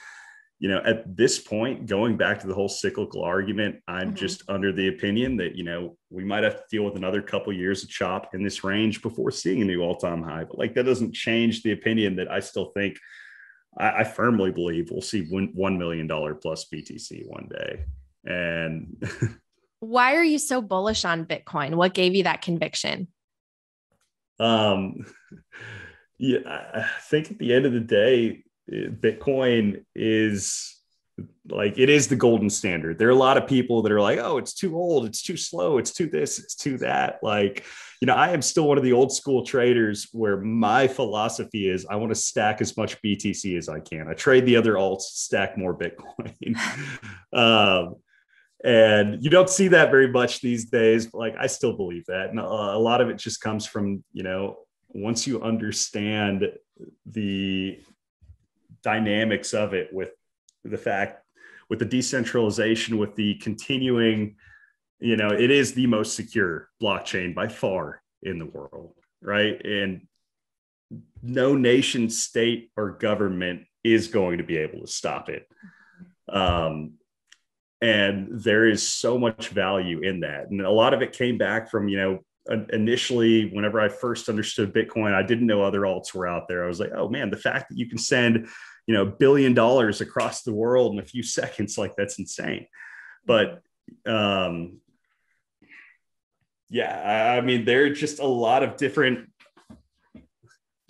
at this point, going back to the whole cyclical argument, I'm just under the opinion that, we might have to deal with another couple of years of chop in this range before seeing a new all-time high. But that doesn't change the opinion that I still think, I firmly believe we'll see $1 million plus BTC one day. And why are you so bullish on Bitcoin? What gave you that conviction? I think at the end of the day, Bitcoin is it is the golden standard. There are a lot of people that are like, oh, it's too old, it's too slow, it's too this, it's too that. I am still one of the old school traders where my philosophy is I want to stack as much BTC as I can. I trade the other alts, stack more Bitcoin. And you don't see that very much these days, but I still believe that. And a lot of it just comes from, once you understand the dynamics of it, with the decentralization, with the continuing, it is the most secure blockchain by far in the world, right? And no nation, state, or government is going to be able to stop it. And there is so much value in that. And a lot of it came back from, initially, whenever I first understood Bitcoin, I didn't know other alts were out there. I was like, oh man, the fact that you can send, $1 billion across the world in a few seconds, that's insane. But there are just a lot of different,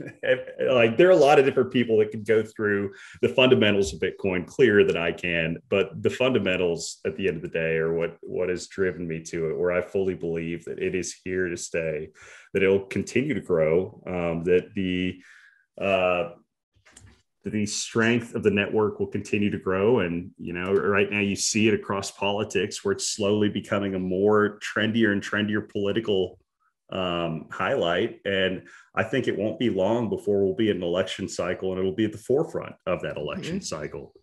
there are a lot of different people that can go through the fundamentals of Bitcoin clearer than I can, but the fundamentals at the end of the day are what has driven me to it, where I fully believe that it is here to stay, that it'll continue to grow, that the strength of the network will continue to grow. And, right now you see it across politics, where it's slowly becoming a more trendier and trendier political highlight. And I think it won't be long before we'll be in an election cycle, and it'll be at the forefront of that election cycle.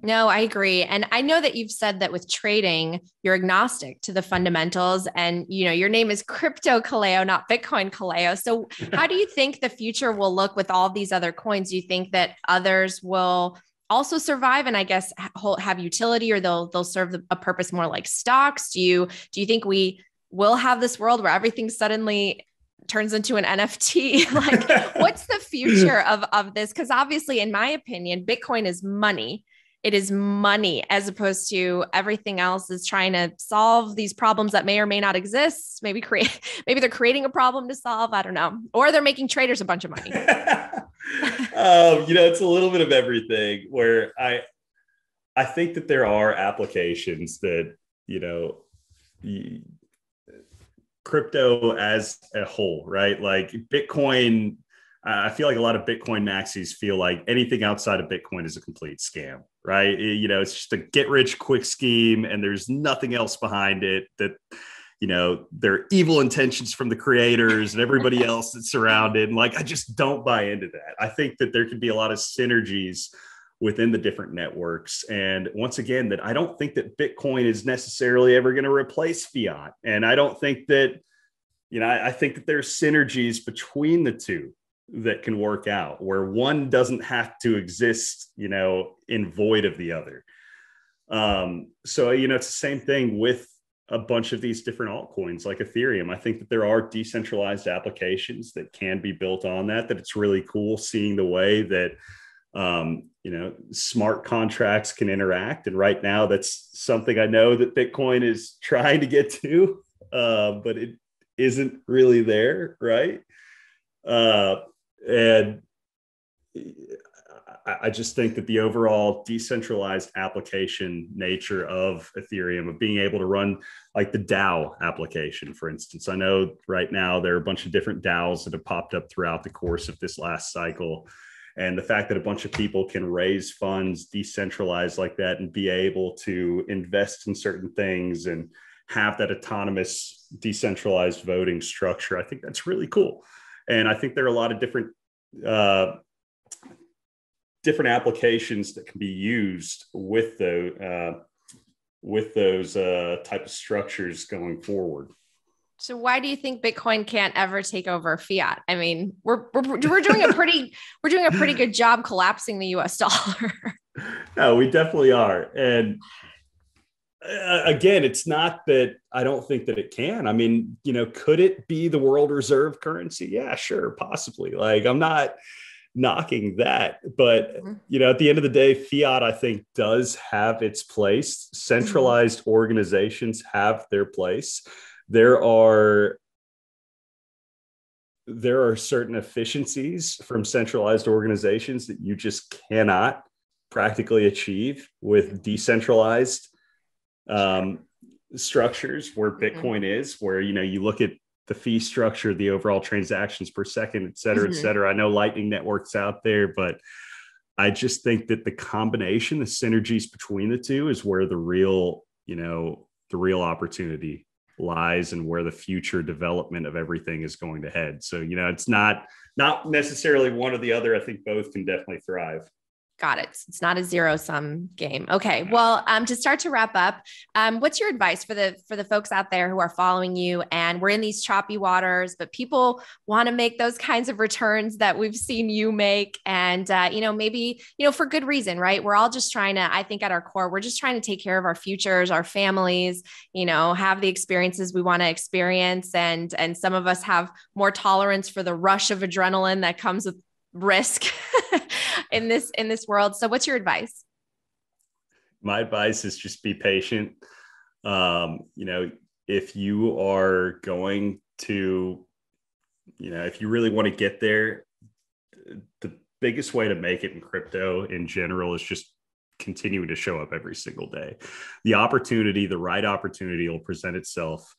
No, I agree. And I know that you've said that with trading, you're agnostic to the fundamentals, and, your name is Crypto Kaleo, not Bitcoin Kaleo. So how do you think the future will look with all these other coins? Do you think that others will also survive and I guess have utility, or they'll serve a purpose more like stocks? Do you think we will have this world where everything suddenly turns into an NFT? What's the future of this? Because obviously, in my opinion, Bitcoin is money. It is money, as opposed to everything else is trying to solve these problems that may or may not exist. Maybe they're creating a problem to solve. I don't know. Or they're making traders a bunch of money. It's a little bit of everything, where I think that there are applications that, crypto as a whole, right? Bitcoin, I feel like a lot of Bitcoin maxis feel like anything outside of Bitcoin is a complete scam, right? It's just a get rich quick scheme, and there's nothing else behind it. That, there are evil intentions from the creators and everybody else that's surrounded. And I just don't buy into that. I think that there could be a lot of synergies within the different networks. And once again, that I don't think that Bitcoin is necessarily ever going to replace fiat. And I don't think that, I think that there's synergies between the two that can work out, where one doesn't have to exist, in void of the other. So, it's the same thing with a bunch of these different altcoins like Ethereum. I think that there are decentralized applications that can be built on that it's really cool seeing the way that Smart contracts can interact. And right now that's something I know that Bitcoin is trying to get to, but it isn't really there. Right. And I just think that the overall decentralized application nature of Ethereum, of being able to run like the DAO application, for instance, I know right now there are a bunch of different DAOs that have popped up throughout the course of this last cycle. And the fact that a bunch of people can raise funds decentralized like that and be able to invest in certain things and have that autonomous decentralized voting structure, I think that's really cool. And I think there are a lot of different applications that can be used with those type of structures going forward. So why do you think Bitcoin can't ever take over fiat? I mean, we're doing a pretty good job collapsing the US dollar. No, we definitely are. And again, it's not that I don't think that it can. I mean, could it be the world reserve currency? Yeah, sure, possibly. Like, I'm not knocking that, but at the end of the day, fiat, I think, does have its place. Centralized organizations have their place. There are certain efficiencies from centralized organizations that you just cannot practically achieve with decentralized structures where Bitcoin is, where, you look at the fee structure, the overall transactions per second, et cetera, et cetera. I know Lightning Network's out there, but I just think that the combination, the synergies between the two is where the real opportunity lies and where the future development of everything is going to head. So, it's not necessarily one or the other. I think both can definitely thrive. Got it. It's not a zero-sum game. Okay. Well, to start to wrap up, what's your advice for the folks out there who are following you, and we're in these choppy waters, but people want to make those kinds of returns that we've seen you make, and maybe for good reason, right? We're all just trying to, I think at our core, we're just trying to take care of our futures, our families, have the experiences we want to experience, and some of us have more tolerance for the rush of adrenaline that comes with risk in this world. So what's your advice? My advice is just be patient. If you are going to, if you really want to get there, the biggest way to make it in crypto in general is just continuing to show up every single day. The right opportunity will present itself.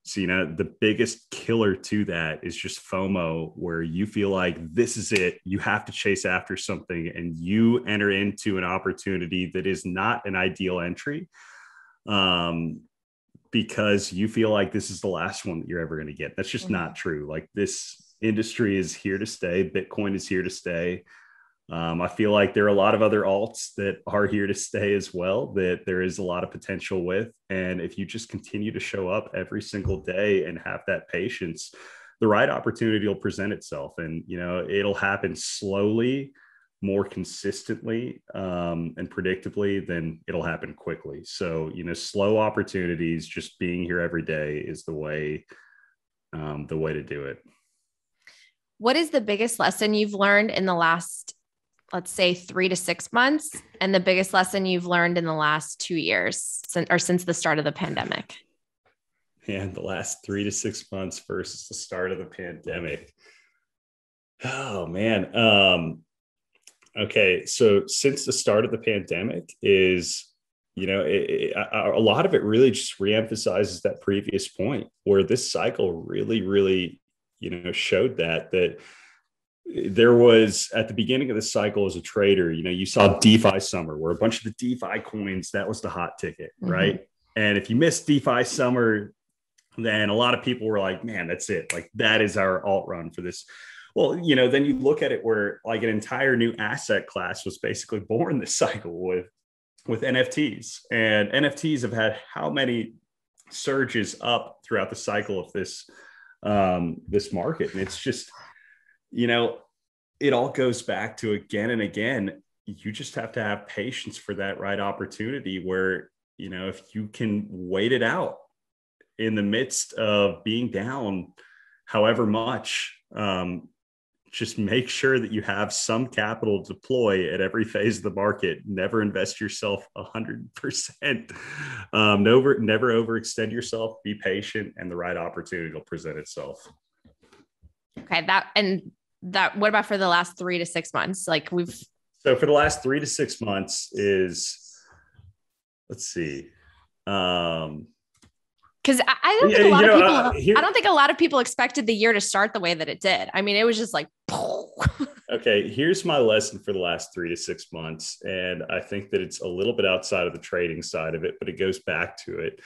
So, the biggest killer to that is just FOMO, where you feel like this is it. You have to chase after something, and you enter into an opportunity that is not an ideal entry because you feel like this is the last one that you're ever going to get. That's just not true. Like, this industry is here to stay. Bitcoin is here to stay. I feel like there are a lot of other alts that are here to stay as well, that there is a lot of potential with. And if you just continue to show up every single day and have that patience, the right opportunity will present itself. And, it'll happen slowly, more consistently, and predictably than it'll happen quickly. So, slow opportunities, just being here every day is the way to do it. What is the biggest lesson you've learned in the last, let's say, 3 to 6 months, and the biggest lesson you've learned in the last 2 years since the start of the pandemic? And the last 3 to 6 months versus the start of the pandemic. Oh, man. Okay. So since the start of the pandemic is, a lot of it really just reemphasizes that previous point where this cycle really, really, showed that there was, at the beginning of the cycle as a trader, you saw DeFi summer, where a bunch of the DeFi coins, that was the hot ticket, right? And if you missed DeFi summer, then a lot of people were like, man, that's it. Like, that is our alt run for this. Well, then you look at it where like an entire new asset class was basically born this cycle with NFTs. And NFTs have had how many surges up throughout the cycle of this market. And it's just, it all goes back to, again and again, you just have to have patience for that right opportunity where, if you can wait it out in the midst of being down however much, just make sure that you have some capital to deploy at every phase of the market. Never invest yourself 100%. Never overextend yourself. Be patient, and the right opportunity will present itself. Okay. What about for the last 3 to 6 months? So for the last 3 to 6 months let's see. Because I don't think a lot of people expected the year to start the way that it did. I mean, it was just like, okay, here's my lesson for the last 3 to 6 months. And I think that it's a little bit outside of the trading side of it, but it goes back to it.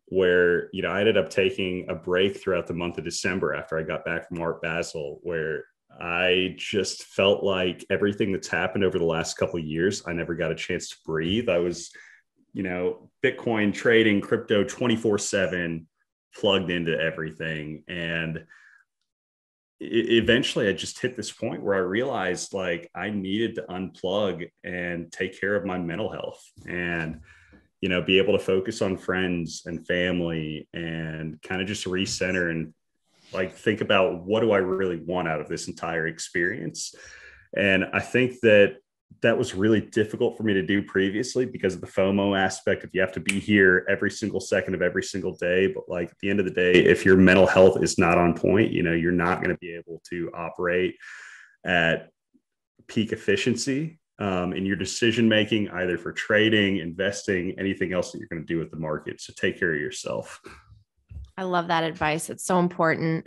Where, I ended up taking a break throughout the month of December after I got back from Art Basel, where I just felt like everything that's happened over the last couple of years, I never got a chance to breathe. I was, Bitcoin trading, crypto 24/7, plugged into everything. And eventually I just hit this point where I realized like I needed to unplug and take care of my mental health and, be able to focus on friends and family and kind of just recenter and like think about what do I really want out of this entire experience. And I think that was really difficult for me to do previously because of the FOMO aspect of you have to be here every single second of every single day. But like at the end of the day, if your mental health is not on point, you're not going to be able to operate at peak efficiency in your decision making, either for trading, investing, anything else that you're going to do with the market. So take care of yourself. I love that advice. It's so important.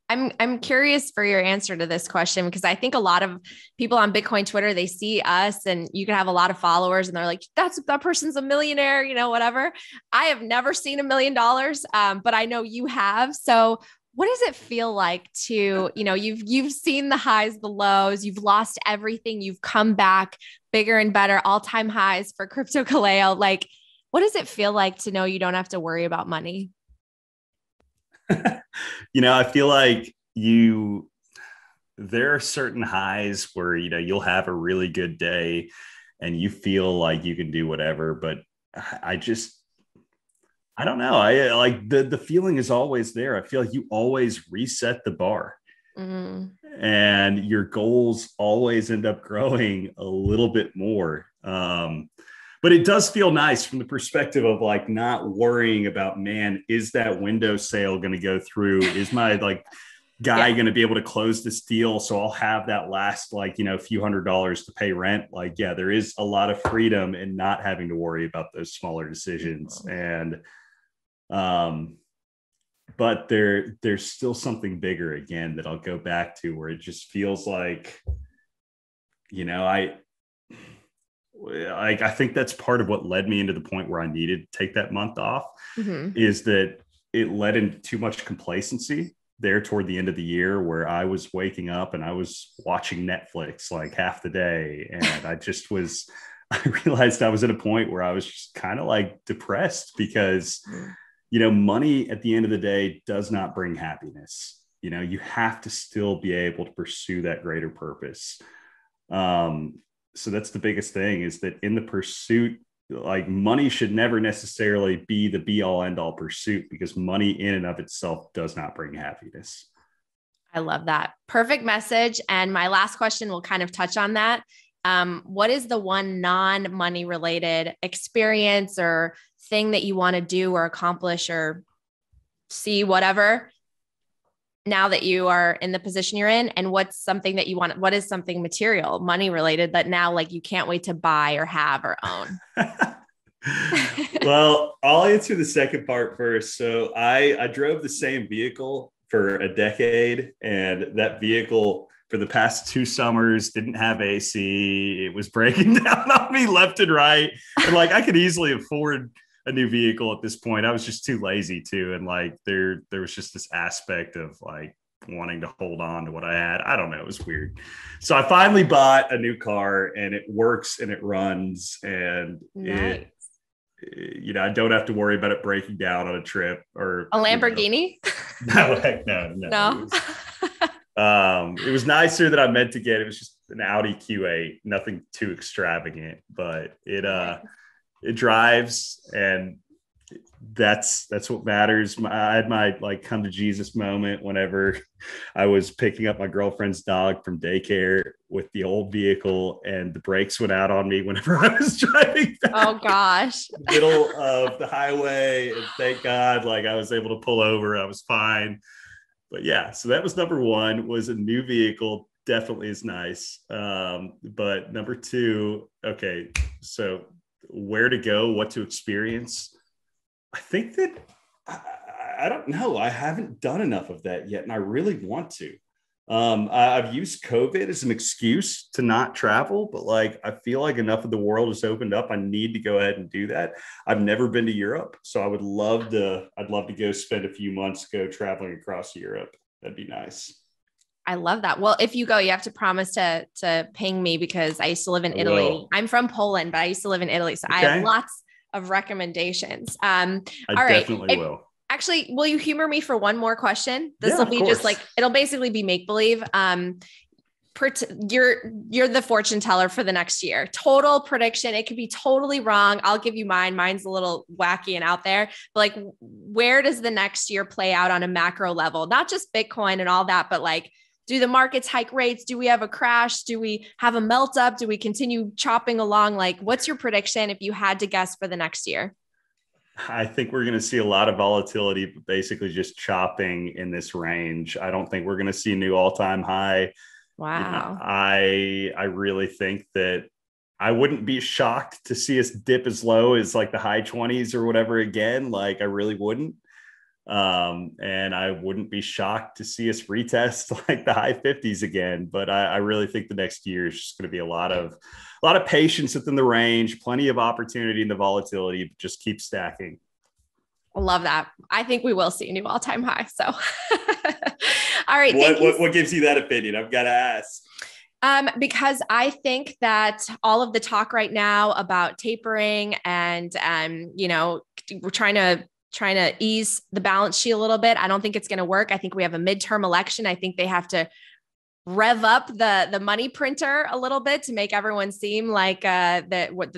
I'm curious for your answer to this question, because I think a lot of people on Bitcoin Twitter, they see us and you can have a lot of followers and they're like, that person's a millionaire, whatever. I have never seen $1 million, but I know you have. So what does it feel like to, you've seen the highs, the lows, you've lost everything, you've come back bigger and better, all-time highs for Crypto Kaleo. Like, what does it feel like to know you don't have to worry about money? I feel like there are certain highs where, you'll have a really good day and you feel like you can do whatever, but I don't know. I like the feeling is always there. I feel like you always reset the bar and your goals always end up growing a little bit more. But it does feel nice from the perspective of like not worrying about, man, is that window sale going to go through? Is my guy going to be able to close this deal? So I'll have that last a few $100s to pay rent. There is a lot of freedom in not having to worry about those smaller decisions. And, but there's still something bigger again that I'll go back to where it just feels like, I think that's part of what led me into the point where I needed to take that month off is that it led into too much complacency there toward the end of the year where I was waking up and I was watching Netflix like half the day. And I realized I was at a point where I was just kind of like depressed because, money at the end of the day does not bring happiness. You have to still be able to pursue that greater purpose. So that's the biggest thing is that in the pursuit, money should never necessarily be the be all end all pursuit because money in and of itself does not bring happiness. I love that. Perfect message. And my last question will kind of touch on that. What is the one non-money related experience or thing that you want to do or accomplish or see, whatever, now that you are in the position you're in? And what's something that you want? What is something material, money related that now you can't wait to buy or have or own? Well, I'll answer the second part first. So I drove the same vehicle for a decade, and that vehicle for the past 2 summers didn't have AC. It was breaking down on me left and right. And I could easily afford a new vehicle at this point. I was just too lazy to. And there was just this aspect of wanting to hold on to what I had. I don't know. It was weird. So I finally bought a new car and it works and it runs and nice. I don't have to worry about it breaking down on a trip or a Lamborghini. No, heck no. It was nicer than I meant to get. It was just an Audi Q8, nothing too extravagant, but it drives and that's what matters. I had my like come to Jesus moment whenever I was picking up my girlfriend's dog from daycare with the old vehicle, and the brakes went out on me whenever I was driving back. Oh gosh. Middle of the highway. And thank God, like I was able to pull over. I was fine. But yeah, so that was number one, was a new vehicle. Definitely is nice. But number two, okay, so where to go, what to experience. I think that I don't know. I haven't done enough of that yet, and I really want to. I've used COVID as an excuse to not travel, but like I feel like enough of the world has opened up. I need to go ahead and do that. I've never been to Europe, so I would love to. I'd love to go spend a few months traveling across Europe. That'd be nice. I love that. Well, if you go, you have to promise to ping me, because I used to live in Italy. Will. I'm from Poland, but I used to live in Italy. So Okay. I have lots of recommendations. I all right. definitely will. Actually, will you humor me for one more question? This will be course. just like, it'll basically be make-believe. You're the fortune teller for the next year. Total prediction. It could be totally wrong. I'll give you mine. Mine's a little wacky and out there, but like, where does the next year play out on a macro level? Not just Bitcoin and all that, but like, do the markets hike rates? Do we have a crash? Do we have a melt up? Do we continue chopping along? Like, what's your prediction if you had to guess for the next year? I think we're going to see a lot of volatility, but basically just chopping in this range. I don't think we're going to see a new all-time high. Wow. You know, I really think that I wouldn't be shocked to see us dip as low as like the high 20s or whatever again. Like I really wouldn't. And I wouldn't be shocked to see us retest like the high 50s again. But I really think the next year is just going to be a lot of patience within the range, plenty of opportunity in the volatility, but just keep stacking. I love that. I think we will see a new all-time high. So, all right. What gives you that opinion? I've got to ask. Because I think that all of the talk right now about tapering and, we're trying to ease the balance sheet a little bit. I don't think it's going to work. I think we have a midterm election. I think they have to rev up the money printer a little bit to make everyone seem like that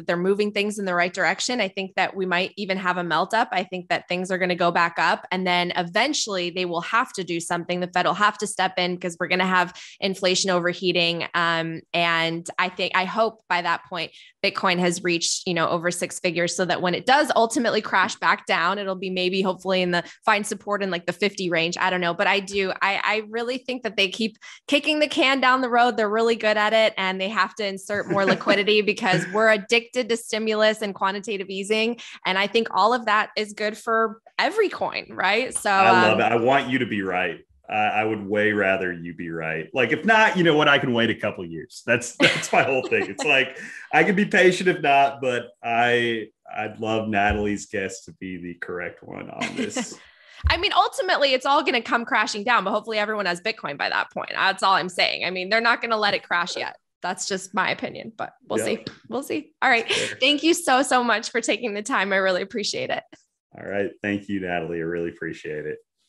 they're moving things in the right direction. I think that we might even have a melt up. I think that things are going to go back up, and then eventually they will have to do something. The Fed will have to step in because we're going to have inflation overheating. And I hope by that point, Bitcoin has reached, over six figures, so that when it does ultimately crash back down, it'll be maybe hopefully find support in like the 50 range. I don't know, but I really think that they keep kicking the can down the road. They're really good at it, and they have to insert more liquidity because we're addicted to stimulus and quantitative easing. And I think all of that is good for every coin, right? So I love it. I want you to be right. I would way rather you be right. Like, if not, you know what? I can wait a couple of years. That's my whole thing. It's like, I can be patient if not, but I'd love Natalie's guess to be the correct one on this. I mean, ultimately, it's all going to come crashing down, but hopefully everyone has Bitcoin by that point. That's all I'm saying. I mean, they're not going to let it crash yet. That's just my opinion, but we'll see. We'll see. All right. Sure. Thank you so much for taking the time. I really appreciate it. All right. Thank you, Natalie. I really appreciate it.